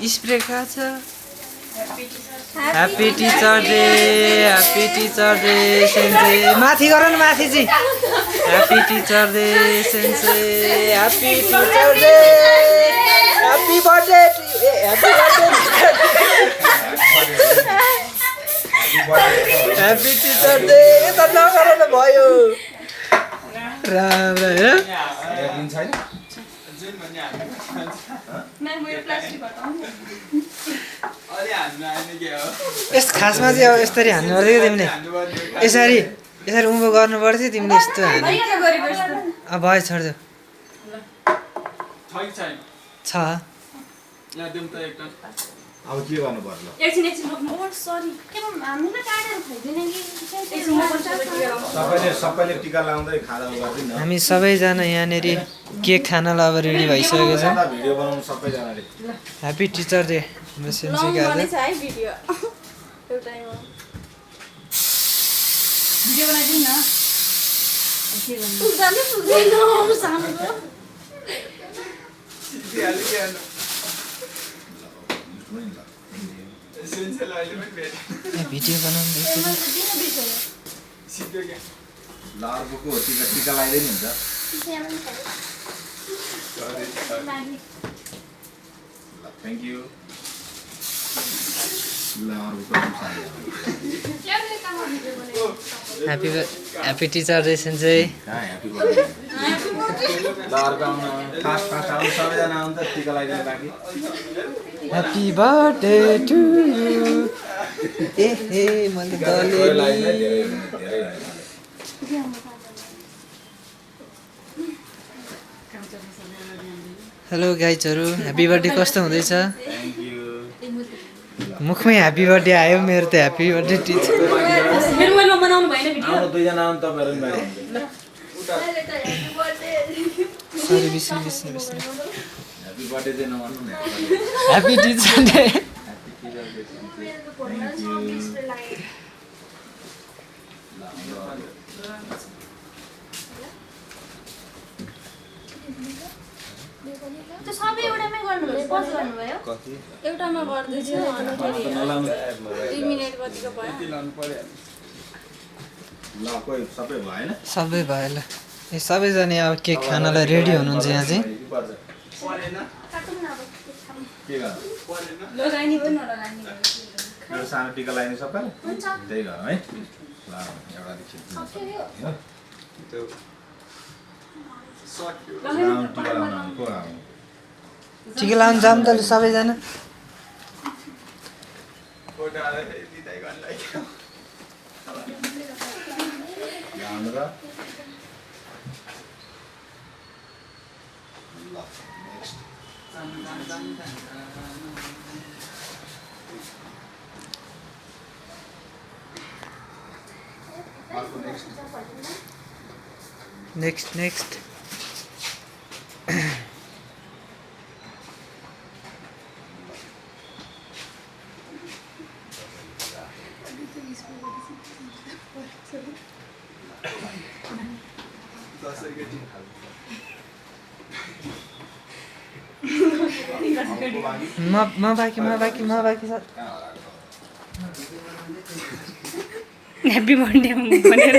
spray कहाँ छ happy teacher day sensei माथि गर न माथि चाहिँ happy teacher day sensei happy teacher day happy birthday happy happy teacher day यता नगर न भयो राम्रो होइन यस खासमा चाहिँ अब यसरी हान्नु पर्थ्यो क्या तिमीले यसरी उँभो गर्नु पर्थ्यो तिमीले यस्तो हान्नु अब भयो छोड्देऊ छ अब के गर्नु पर्यो सबैले टिका लाउँदै खाजा गर्दिन हामी सबैजना यहाँनिर केक खानलाई अब रेडी भइसकेको छ भिडियो बनाउनु सबैजनाले ह्याप्पी टिचर डे सेन्सेको आज भिडियो बनाउँदैछ लार्बुको टिका लगाइदिनु हुन्छ thank you happy teacher day sensei happy birthday to you ए मैले हेलो गाइजहरू ह्याप्पी बर्थडे कस्तो हुँदैछ मुखमै ह्याप्पी बर्थडे आयो मेरो त ह्याप्पी बर्थडे टिचर सरी बिस्नु ह्याप्पी टिचर डे सबै एउटामै गर्नुभयो पज गर्नुभयो एउटामा गर्दैछु 2 मिनेट कतिको भयो सबै भयो ल ए सबैजना अब केक खानलाई रेडी हुनुहुन्छ यहाँ चाहिँ सानो टिका लगाइदिनु सबैलाई त्यही गरौँ है ल टिका लाउनु जाऊँ त सबैजना नेक्स्ट म बाँकी छ ह्याप्पी बर्थडे भनेर